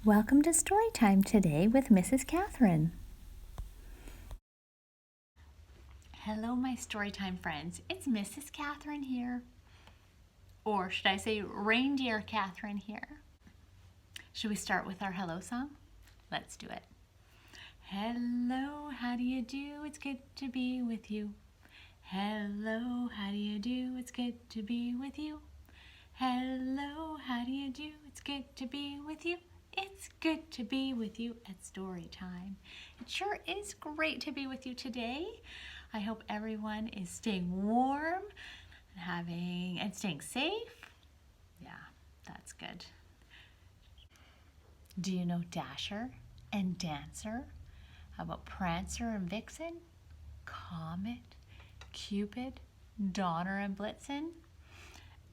Welcome to Storytime today with Mrs. Catherine. Hello, my Storytime friends. It's Mrs. Catherine here. Or should I say Reindeer Catherine here? Should we start with our hello song? Let's do it. Hello, how do you do? It's good to be with you. Hello, how do you do? It's good to be with you. Hello, how do you do? It's good to be with you. It's good to be with you at Storytime. It sure is great to be with you today. I hope everyone is staying warm and staying safe. Yeah, that's good. Do you know Dasher and Dancer? How about Prancer and Vixen? Comet, Cupid, Donner and Blitzen,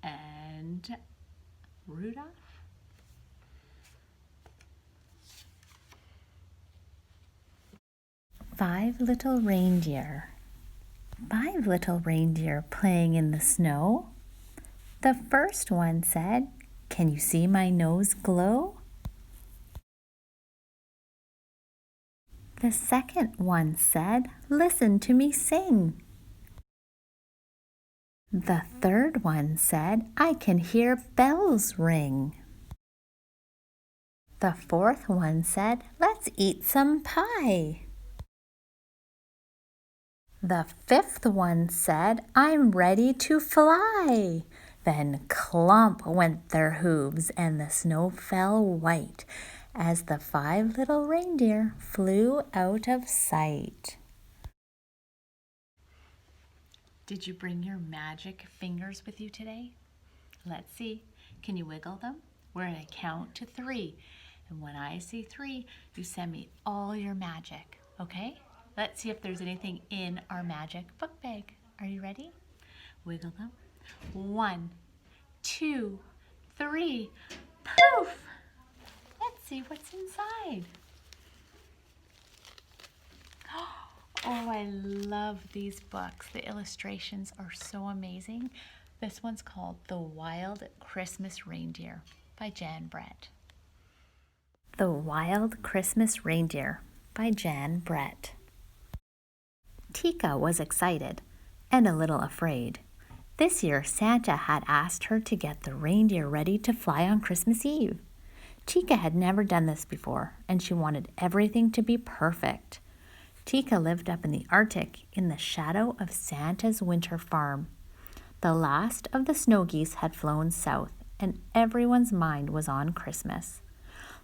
and Rudolph? Five little reindeer. 5 little reindeer playing in the snow. The first one said, "Can you see my nose glow?" The second one said, "Listen to me sing." The third one said, "I can hear bells ring." The fourth one said, "Let's eat some pie." The fifth one said, "I'm ready to fly." Then clump went their hooves, and the snow fell white as the 5 little reindeer flew out of sight. Did you bring your magic fingers with you today? Let's see. Can you wiggle them? We're going to count to 3. And when I say 3, you send me all your magic, okay? Let's see if there's anything in our magic book bag. Are you ready? Wiggle them. 1, 2, 3. Poof! Let's see what's inside. Oh, I love these books. The illustrations are so amazing. This one's called The Wild Christmas Reindeer by Jan Brett. The Wild Christmas Reindeer by Jan Brett. Tika was excited and a little afraid. This year, Santa had asked her to get the reindeer ready to fly on Christmas Eve. Tika had never done this before, and she wanted everything to be perfect. Tika lived up in the Arctic in the shadow of Santa's winter farm. The last of the snow geese had flown south, and everyone's mind was on Christmas.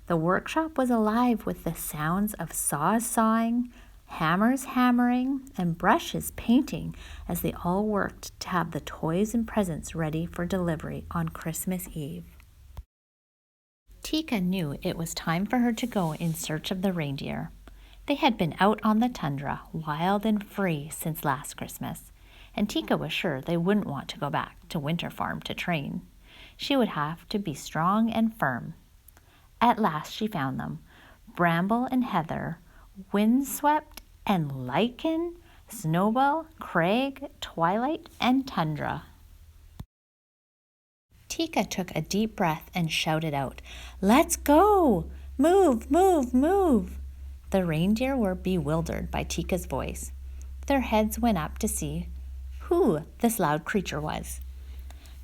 The workshop was alive with the sounds of saws sawing, hammers hammering, and brushes painting as they all worked to have the toys and presents ready for delivery on Christmas Eve. Tika knew it was time for her to go in search of the reindeer. They had been out on the tundra, wild and free, since last Christmas, and Tika was sure they wouldn't want to go back to Winter Farm to train. She would have to be strong and firm. At last she found them, Bramble and Heather, Windswept and Lichen, Snowball, Craig, Twilight, and Tundra. Tika took a deep breath and shouted out, "Let's go! Move, move, move!" The reindeer were bewildered by Tika's voice. Their heads went up to see who this loud creature was.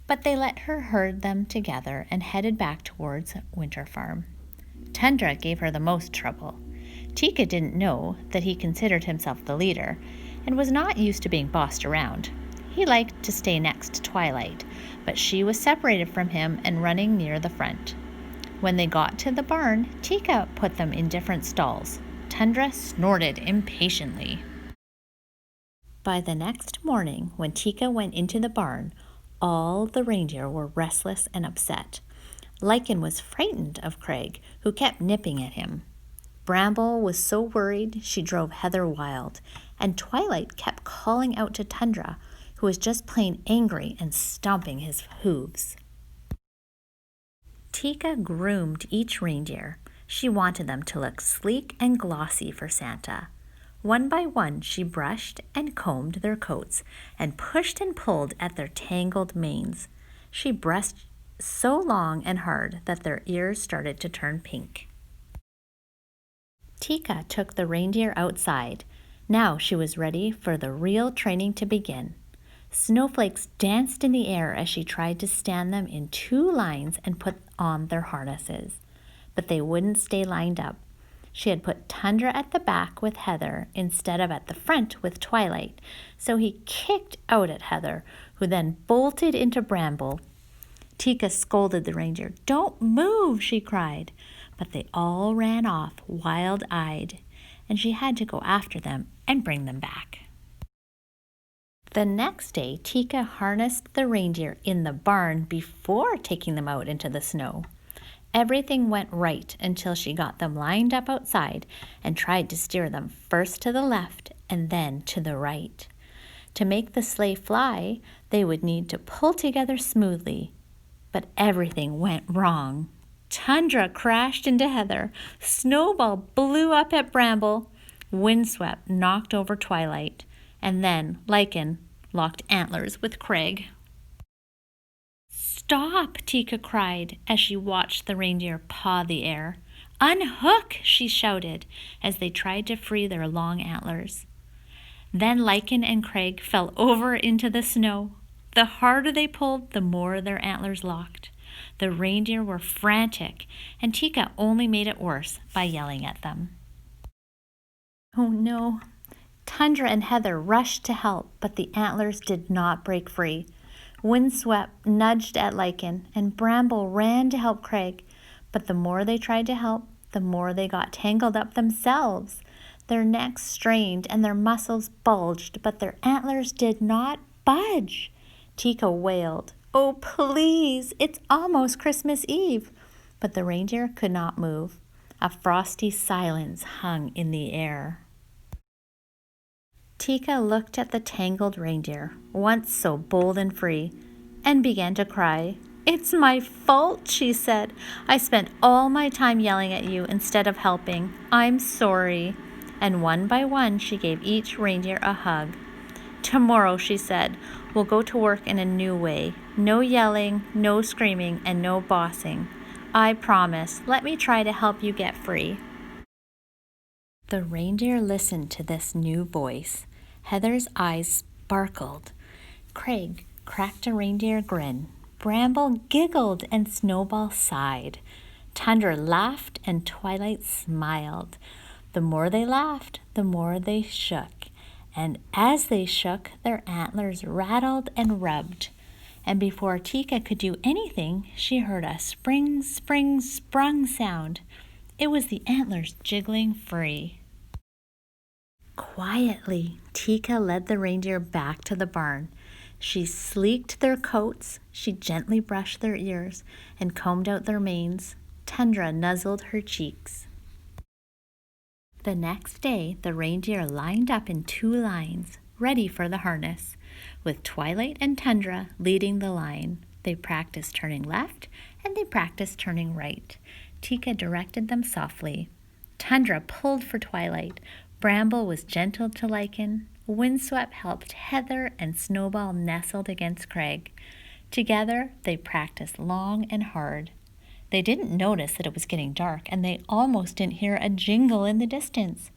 But they let her herd them together and headed back towards Winter Farm. Tundra gave her the most trouble. Tika didn't know that he considered himself the leader and was not used to being bossed around. He liked to stay next to Twilight, but she was separated from him and running near the front. When they got to the barn, Tika put them in different stalls. Tundra snorted impatiently. By the next morning, when Tika went into the barn, all the reindeer were restless and upset. Lichen was frightened of Craig, who kept nipping at him. Bramble was so worried she drove Heather wild, and Twilight kept calling out to Tundra, who was just plain angry and stomping his hooves. Tika groomed each reindeer. She wanted them to look sleek and glossy for Santa. One by one, she brushed and combed their coats and pushed and pulled at their tangled manes. She brushed so long and hard that their ears started to turn pink. Tika took the reindeer outside. Now she was ready for the real training to begin. Snowflakes danced in the air as she tried to stand them in 2 lines and put on their harnesses. But they wouldn't stay lined up. She had put Tundra at the back with Heather instead of at the front with Twilight, so he kicked out at Heather, who then bolted into Bramble. Tika scolded the reindeer. "Don't move," she cried. But they all ran off, wild-eyed, and she had to go after them and bring them back. The next day, Tika harnessed the reindeer in the barn before taking them out into the snow. Everything went right until she got them lined up outside and tried to steer them first to the left and then to the right. To make the sleigh fly, they would need to pull together smoothly. But everything went wrong. Tundra crashed into Heather. Snowball blew up at Bramble. Windswept knocked over Twilight. And then Lichen locked antlers with Craig. "Stop!" Tika cried as she watched the reindeer paw the air. "Unhook!" she shouted as they tried to free their long antlers. Then Lichen and Craig fell over into the snow. The harder they pulled, the more their antlers locked. The reindeer were frantic, and Tika only made it worse by yelling at them. Oh no! Tundra and Heather rushed to help, but the antlers did not break free. Windswept nudged at Lichen, and Bramble ran to help Craig. But the more they tried to help, the more they got tangled up themselves. Their necks strained and their muscles bulged, but their antlers did not budge. Tika wailed, "Oh, please, it's almost Christmas Eve." But the reindeer could not move. A frosty silence hung in the air. Tika looked at the tangled reindeer, once so bold and free, and began to cry. "It's my fault," she said. "I spent all my time yelling at you instead of helping. I'm sorry." And one by one, she gave each reindeer a hug. "Tomorrow," she said, "we'll go to work in a new way. No yelling, no screaming, and no bossing. I promise. Let me try to help you get free." The reindeer listened to this new voice. Heather's eyes sparkled. Craig cracked a reindeer grin. Bramble giggled and Snowball sighed. Tundra laughed and Twilight smiled. The more they laughed, the more they shook. And as they shook, their antlers rattled and rubbed. And before Tika could do anything, she heard a spring, spring, sprung sound. It was the antlers jiggling free. Quietly, Tika led the reindeer back to the barn. She sleeked their coats, she gently brushed their ears, and combed out their manes. Tundra nuzzled her cheeks. The next day, the reindeer lined up in 2 lines, ready for the harness. With Twilight and Tundra leading the line, they practiced turning left and they practiced turning right. Tika directed them softly. Tundra pulled for Twilight. Bramble was gentle to Lichen. Windswept helped Heather, and Snowball nestled against Craig. Together, they practiced long and hard. They didn't notice that it was getting dark, and they almost didn't hear a jingle in the distance.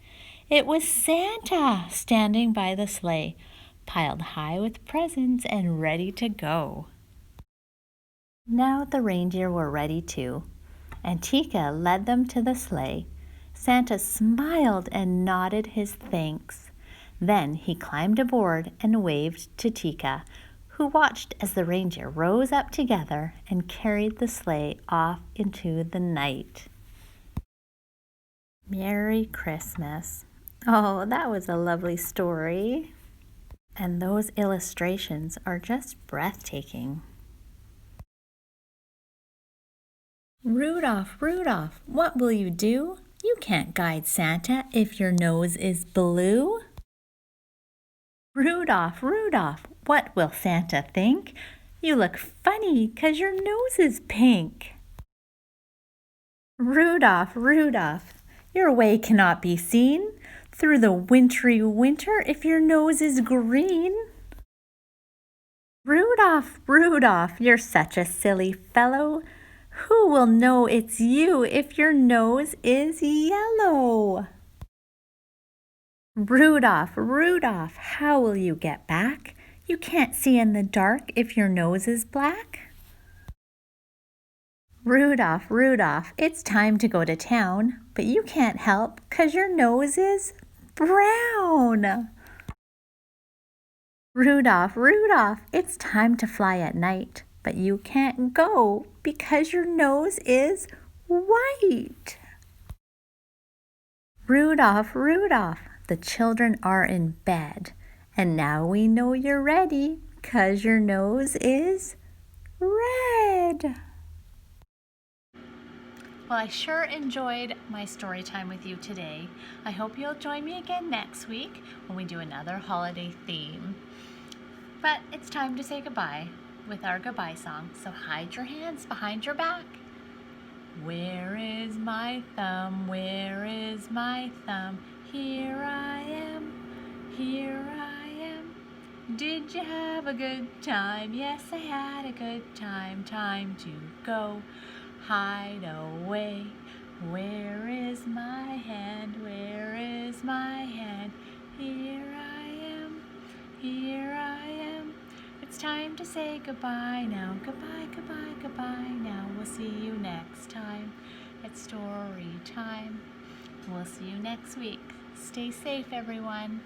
It was Santa standing by the sleigh, piled high with presents and ready to go. Now the reindeer were ready too, and Tika led them to the sleigh. Santa smiled and nodded his thanks. Then he climbed aboard and waved to Tika, who watched as the reindeer rose up together and carried the sleigh off into the night. Merry Christmas. Oh, that was a lovely story. And those illustrations are just breathtaking. Rudolph, Rudolph, what will you do? You can't guide Santa if your nose is blue. Rudolph, Rudolph, what will Santa think? You look funny 'cause your nose is pink. Rudolph, Rudolph, your way cannot be seen through the wintry winter if your nose is green. Rudolph, Rudolph, you're such a silly fellow. Who will know it's you if your nose is yellow? Rudolph, Rudolph, how will you get back? You can't see in the dark if your nose is black. Rudolph, Rudolph, it's time to go to town, but you can't help 'cause your nose is brown. Rudolph, Rudolph, it's time to fly at night, but you can't go because your nose is white. Rudolph, Rudolph, the children are in bed, and now we know you're ready 'cause your nose is red. Well, I sure enjoyed my story time with you today. I hope you'll join me again next week when we do another holiday theme. But it's time to say goodbye with our goodbye song, so hide your hands behind your back. Where is my thumb? Where is my thumb? Here I am, here I am. Did you have a good time? Yes, I had a good time. Time to go. Hide away. Where is my hand? Where is my hand? Here I am, here I am. It's time to say goodbye now. Goodbye, goodbye, goodbye now. We'll see you next time. It's story time. We'll see you next week. Stay safe, everyone.